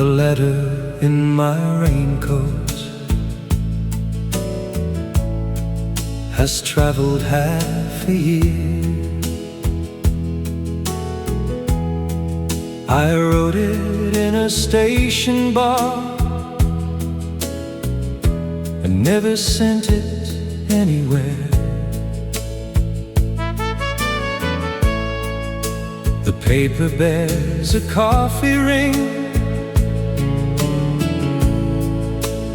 letter in my raincoat has traveled half a year. I wrote it in a station bar and never sent it anywhere. The paper bears a coffee ring.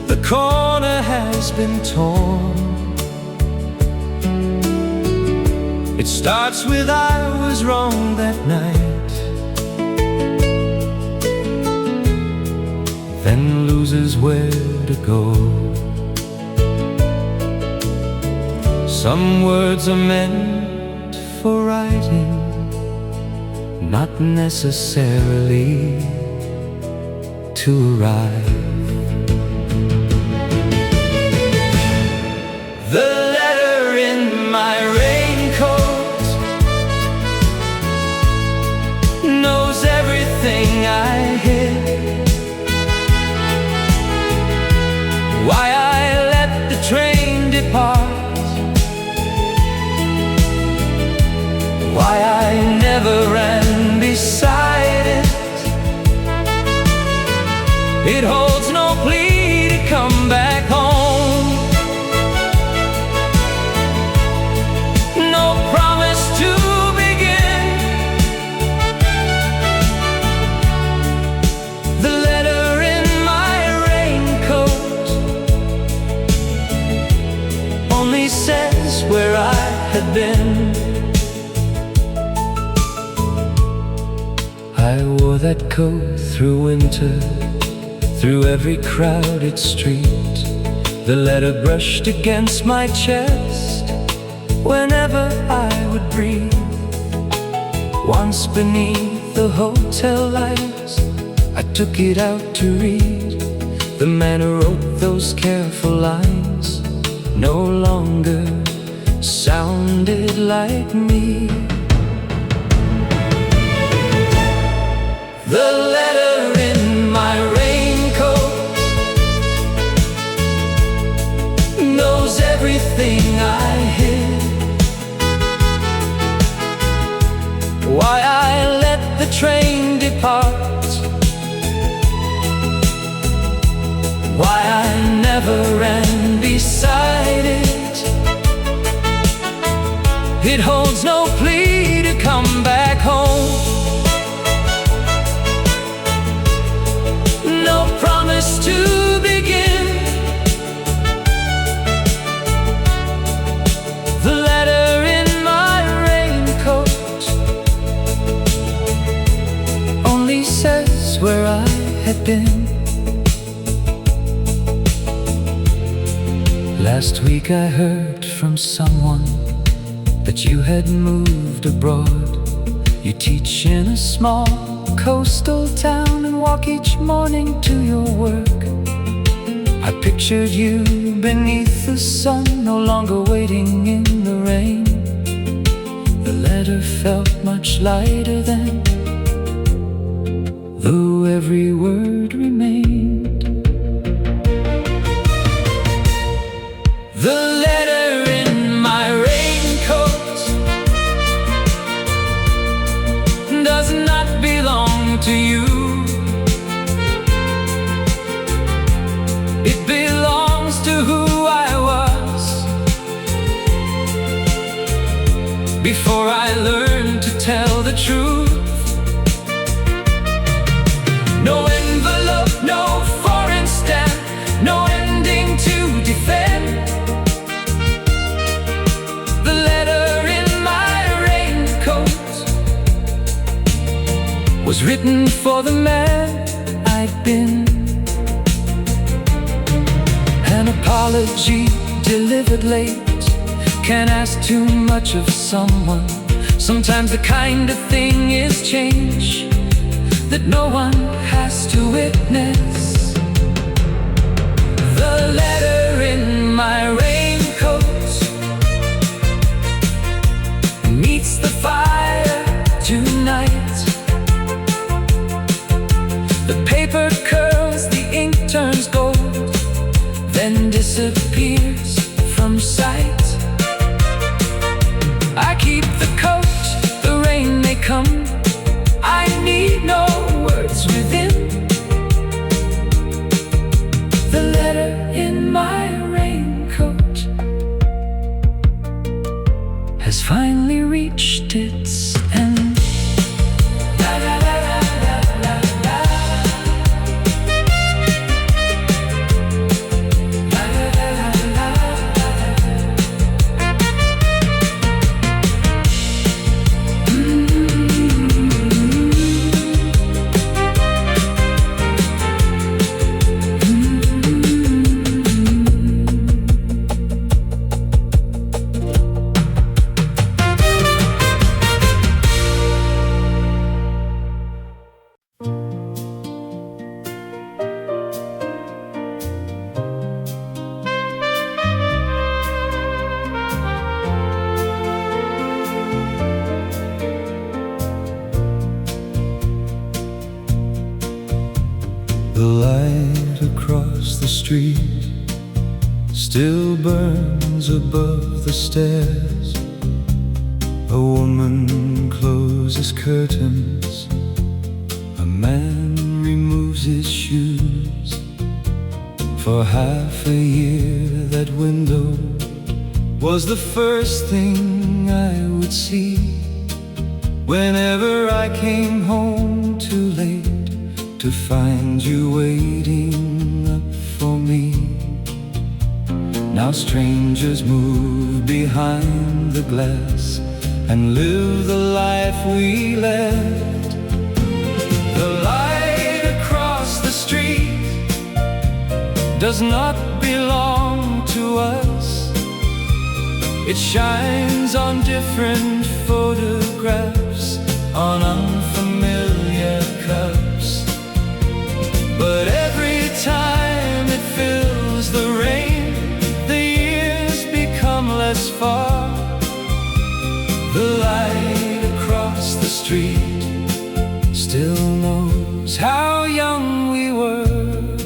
The corner has been torn. It starts with I was wrong that night, then loses where to go. Some words are meant for writing, not necessarily to arrive. The letter in my raincoat knows everything I hid. Why I let the train depart, why I never ran beside it. It holds no plea to come back home, no promise to begin. The letter in my raincoat only says where I had been. I wore that coat through winter, through every crowded street. The letter brushed against my chest whenever I would breathe. Once beneath the hotel lights, I took it out to read. The man who wrote those careful lines no longer sounded like me. The letter in my raincoat knows everything I hid. Why I let the train depart, why I never ran beside it. It holds no plea to come back home, no promise to begin. The letter in my raincoat only says where I had been. Last week I heard from someone that you had moved abroad. You teach in a small coastal town and walk each morning to your work. I pictured you beneath the sun, no longer waiting in the rain. The letter felt much lighter then, though every word remained. The letter in my raincoat does not belong to you. It belongs to who I was before I learned to tell the truth. No envelope, no foreign stamp, no ending to defend. The letter in my raincoat was written for the man I'd been. An apology delivered late can't ask too much of someone. Sometimes the kind of thing is change that no one has to witness. The letter in my raincoat meets the fire tonight. The paper curtain then disappears from sight. I keep the coat, the rain may come, I need no words within. The letter in my raincoat has finally reached its end. La la la la la la la la la la The light across the street still burns above the stairs. A woman closes curtains, a man removes his shoes. For half a year that window was the first thing I would see. Whenever I came home too late to find you waiting up for me. Now strangers move behind the glass and live the life we left. The light across the street does not belong to us. It shines on different photographs, on unfamiliar cups. But every time it fills the rain, the years become less far. The light across the street still knows how young we were.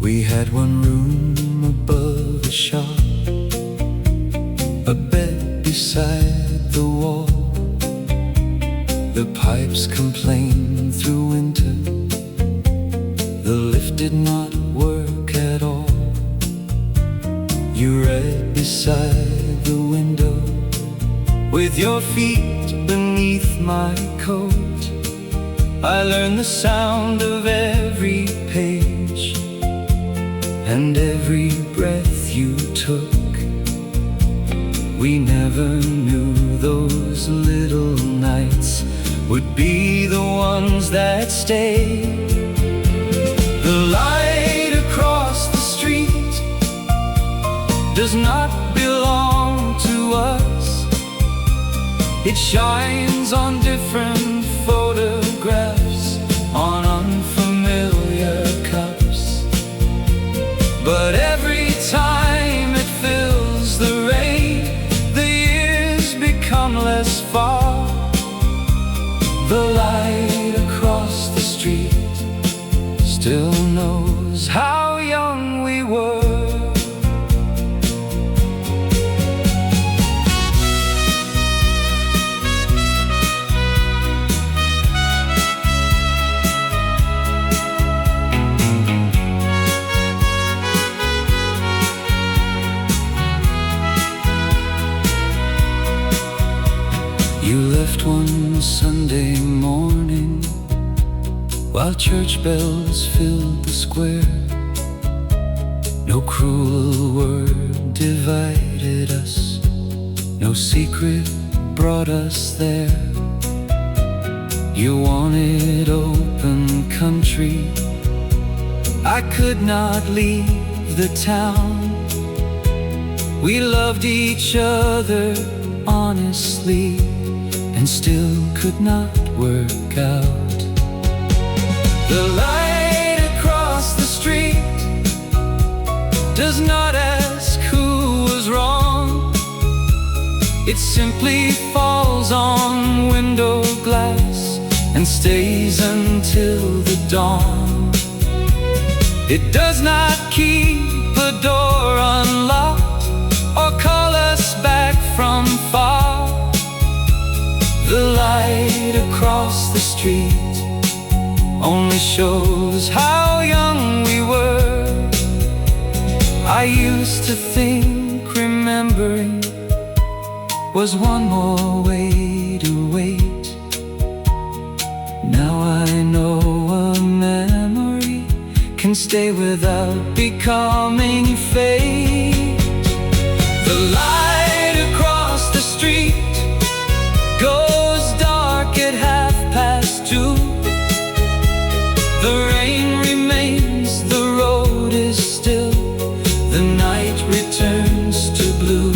We had one room above the shop, a bed beside the wall. The pipes complained through winter, the lift did not work at all. You read beside the window, with your feet beneath my coat. I learned the sound of every page and every breath you took. We never knew those little nights would be the ones that stayed. The light across the street does not belong to us. It shines on different photographs, on unfamiliar cups. But every time it fills the rain, the years become less far. The light across the street still knows how young we were. You left one Sunday morning while church bells filled the square. No cruel word divided us, no secret brought us there. You wanted open country, I could not leave the town. We loved each other honestly and still could not work out. The light across the street does not ask who was wrong. It simply falls on window glass and stays until the dawn. It does not keep a door unlocked or call us back from far. The light across the street only shows how young we were. I used to think remembering was one more way to wait. Now I know a memory can stay without becoming fate. The light across the street goes dark at 2:30. The rain remains, the road is still, the night returns to blue.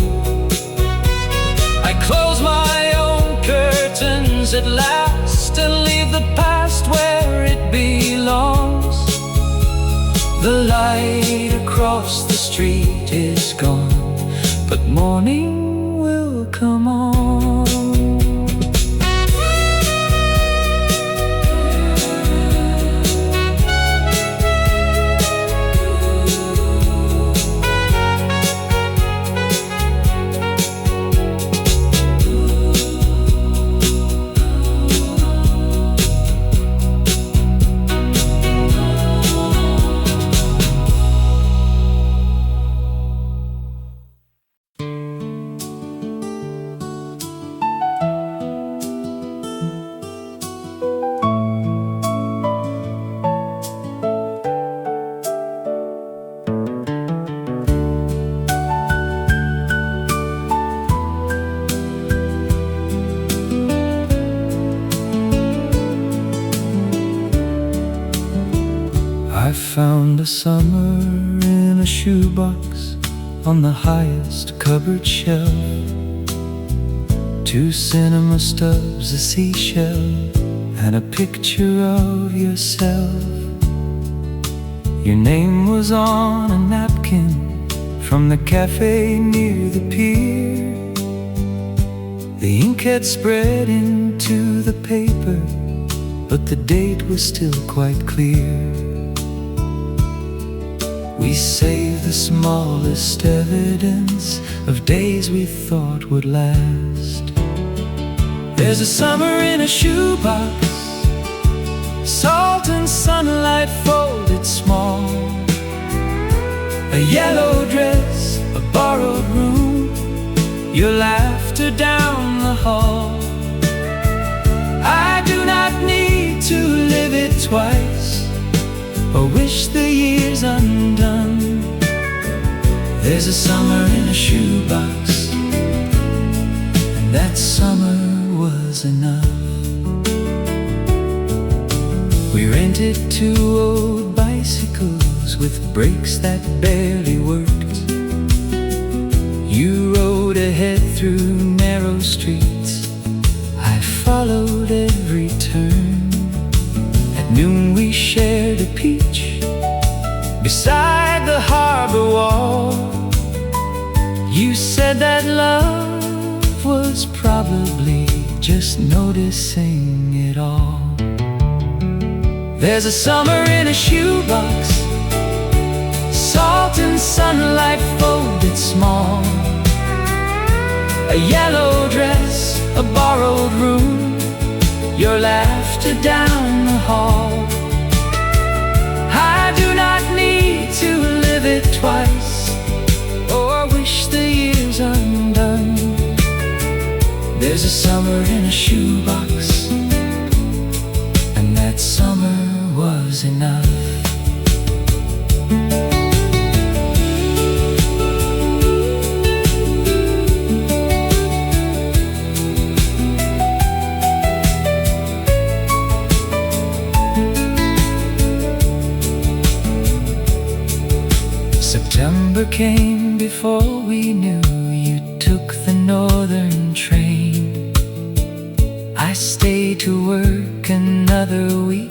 I close my own curtains at last and leave the past where it belongs. The light across the street is gone, but morning will come on. I found a summer in a shoebox on the highest cupboard shelf. 2 cinema stubs, a seashell, and a picture of yourself. Your name was on a napkin from the cafe near the pier. The ink had spread into the paper, but the date was still quite clear. We saved the smallest evidence of days we thought would last. There's a summer in a shoebox, salt and sunlight folded small, a yellow dress, a borrowed room, your laughter down the hall. I do not need to live it twice or wish the years undone. There's a summer in a shoebox, and that summer was enough. We rented 2 old bicycles with brakes that barely worked. You rode ahead through narrow streets, I followed every turn. At noon we shared a peach beside the harbor wall. You said that love was probably just noticing it all. There's a summer in a shoebox, salt and sunlight folded small, a yellow dress, a borrowed room, your laughter down the hall. I do not need to live it twice or wish the years undone. There's a summer in a shoebox, and that summer was enough. September came before we knew. You took the northern train. I stayed to work another week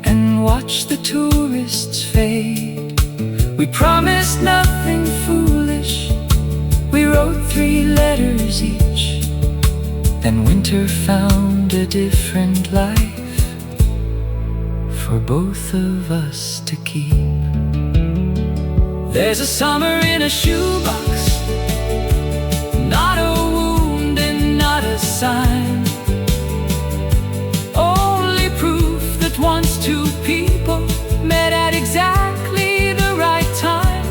and watched the tourists fade. We promised nothing foolish, we wrote 3 letters each. Then winter found a different life for for both of us to keep. There's a summer in a shoebox, not a wound and not a sign, only proof that once two people met at exactly the right time.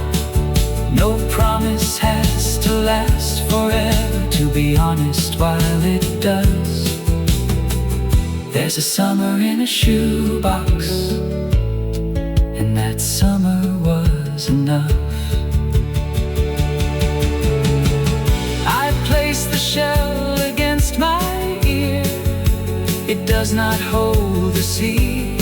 No promise has to last forever, to be honest, while it does. There's a summer in a shoebox, and that summer was enough. I placed the shell against my ear. It does not hold the sea.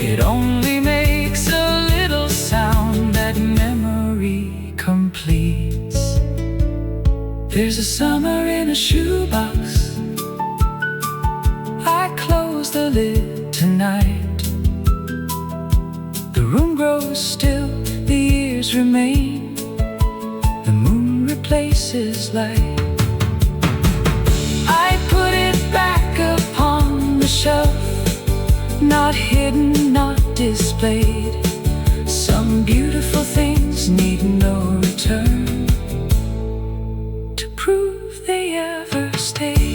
It only makes a little sound that memory completes. There's a summer in a shoebox. I close the lid tonight. The room grows still, the years remain. The moon replaces light. I put it back upon the shelf, not hidden, not displayed. Some beautiful things need no return to prove they ever stayed.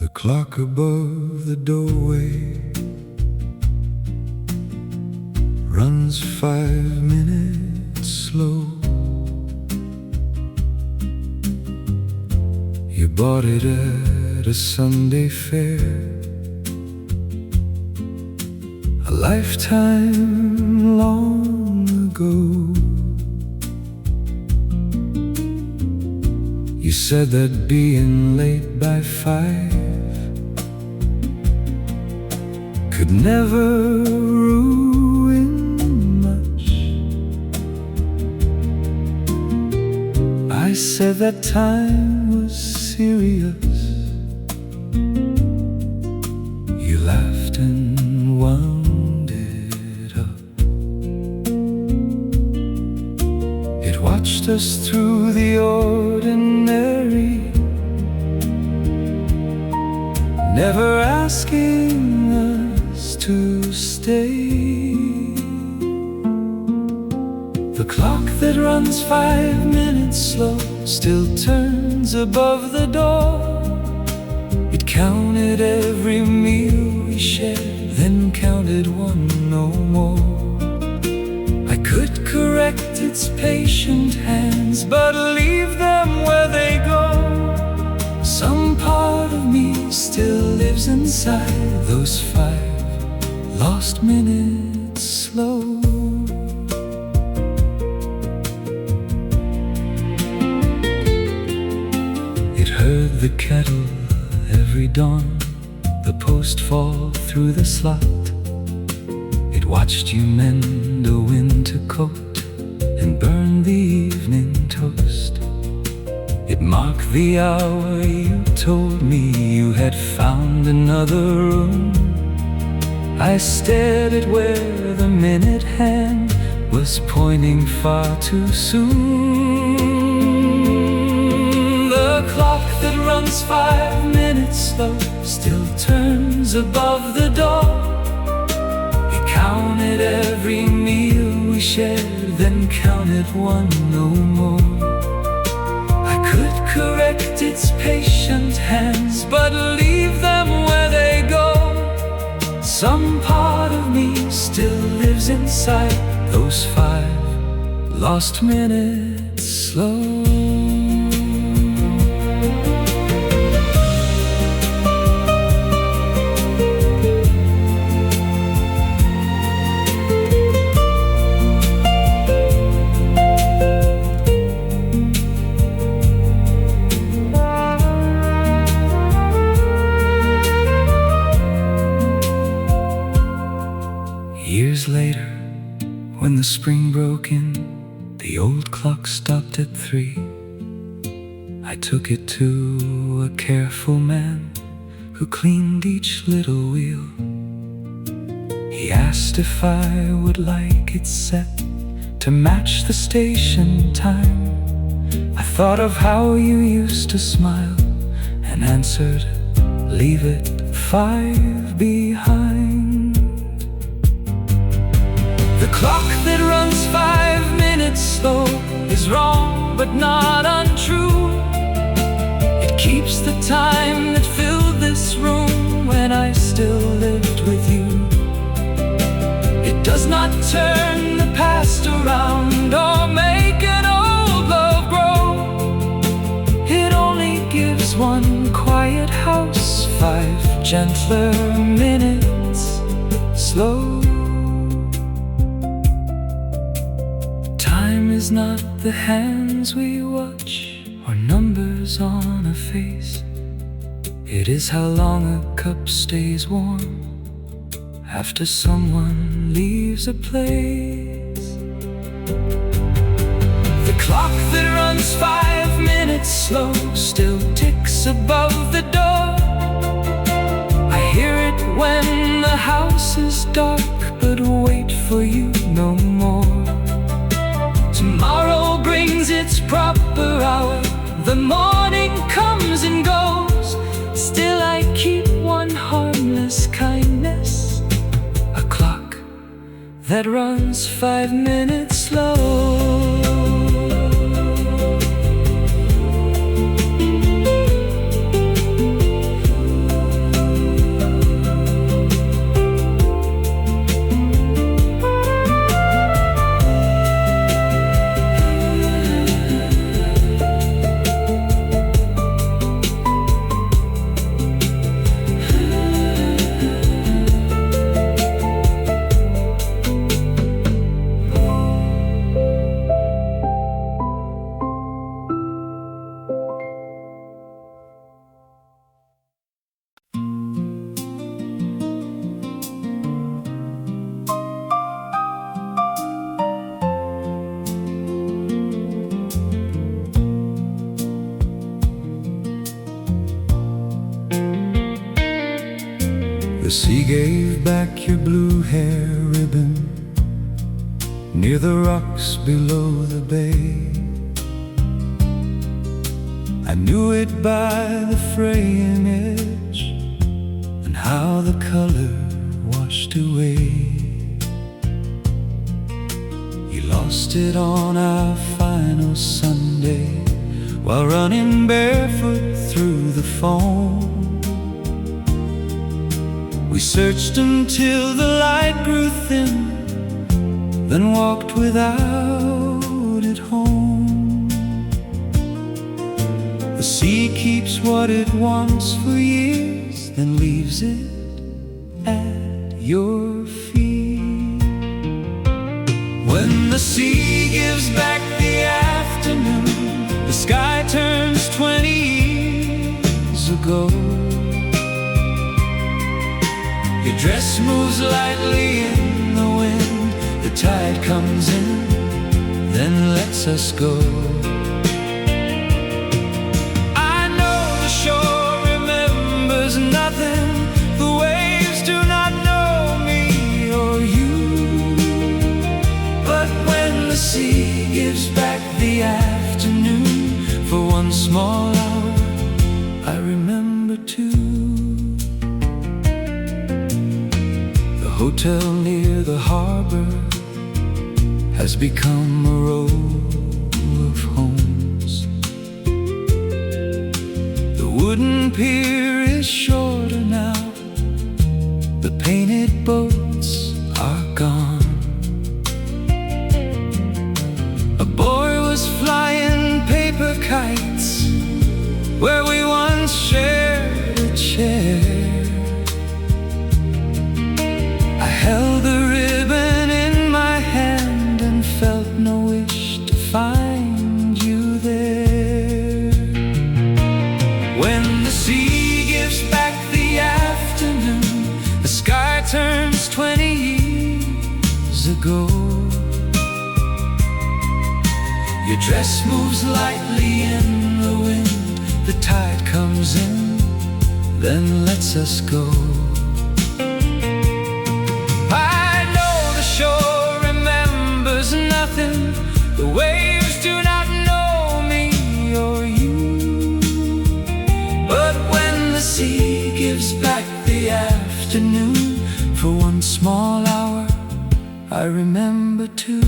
The clock above the doorway runs 5 minutes slow. You bought it at a Sunday fair, a lifetime long ago. You said that being late by 5 could never ruin much. I said that time was serious. You laughed and wound it up. It watched us through the ordinary, never asking us to stay. The clock that runs 5 minutes slow still turns above the door. It counted every meal we shared, then counted one no more. I could correct its patient hands, but leave them where they go. Some part of me still lives inside those 5 lost minutes slow. It heard the kettle every dawn, the post fall through the slot. It watched you mend a winter coat and burn the evening toast. It marked the hour you told me you had found another room. I stared at where the minute hand was pointing far too soon. The clock that runs 5 minutes slow still turns above the door. It counted every meal we shared, then counted one no more. Correct its patient hands, but leave them where they go. Some part of me still lives inside those 5 lost minutes slow. spring broke in, the old clock stopped at 3. I took it to a careful man who cleaned each little wheel. He asked if I would like it set to match the station time. I thought of how you used to smile and answered, leave it 5 behind. The clock that runs 5 minutes slow is wrong but not untrue. It keeps the time that filled this room when I still lived with you. It does not turn the past around or make an old love grow. It only gives one quiet house 5 gentler minutes slow. Time is not the hands we watch or numbers on a face. It is how long a cup stays warm after someone leaves a place. The clock that runs 5 minutes slow still ticks above the door. I hear it when the house is dark, but wait for you no more. Tomorrow brings its proper hour, the morning comes and goes. Still I keep one harmless kindness, a clock that runs 5 minutes slow. The sea gave back your blue hair ribbon near the rocks below the bay. I knew it by the fraying edge and how the color washed away. You lost it on our final Sunday while running barefoot through the foam. We searched until the light grew thin, then walked without it home. The sea keeps what it wants for years, then leaves it at your feet. When the sea gives back the afternoon, the sky turns 20 years ago. Your dress moves lightly in the wind, the tide comes in, then lets us go. I know the shore remembers nothing, the waves do not know me or you. But when the sea gives back the afternoon for one small hour, I remember too. Hotel near the harbor has become a row of homes. The wooden pier is shorter now, the painted boats are gone. A boy was flying paper kites where we once shared a chair. Held the ribbon in my hand and felt no wish to find you there. When the sea gives back the afternoon, the sky turns 20 Your dress moves lightly in the wind. The tide comes in, then lets us go. I know the shore remembers nothing. The waves do not know me or you. But when the sea gives back the afternoon, for one small hour I remember too.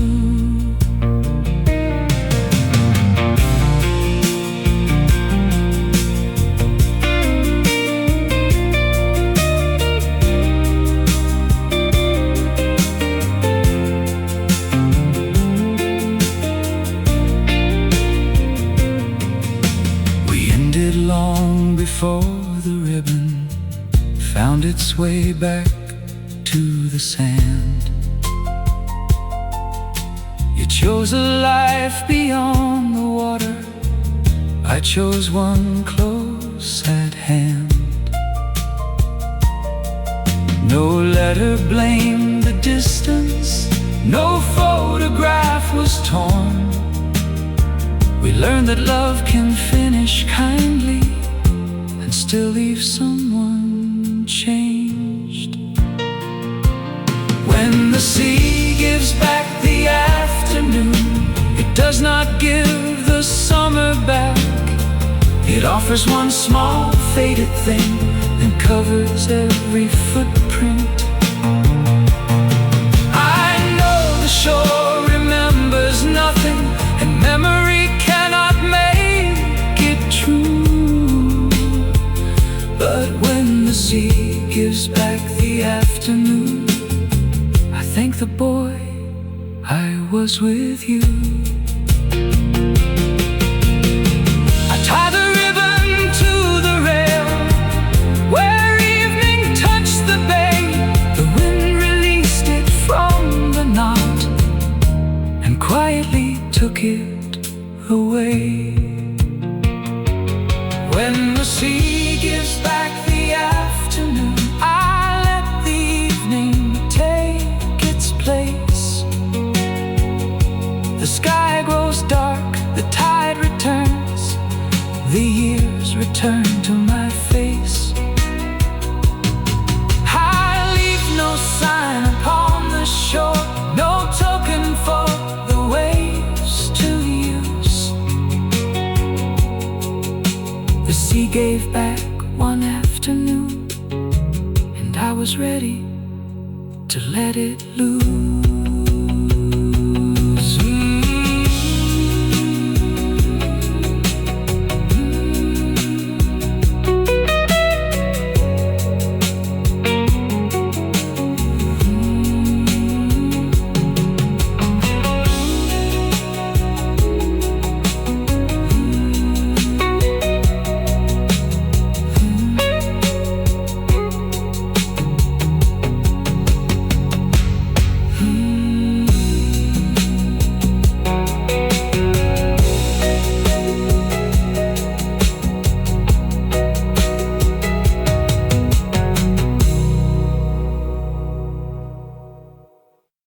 Long before the ribbon found its way back to the sand. You chose a life beyond the water, I chose one close at hand. No letter blamed the distance, no photograph was torn. We learned that love can finish kindly and still leave someone changed. When the sea gives back the afternoon, it does not give the summer back. It offers one small faded thing and covers every footprint. I know the shore remembers nothing, and memory cannot make it true. But when the sea gives back the afternoon, I thank the boy I was with you. I tie the ribbon to the rail where evening touched the bay. The wind released it from the knot and quietly took it away. When the sea gives back the afternoon, I let the evening take its place. The sky grows dark, the tide returns, the years return to my face. I leave no sign upon the shore, no token for the waves to use. The sea gave back one afternoon, and I was ready to let it loose.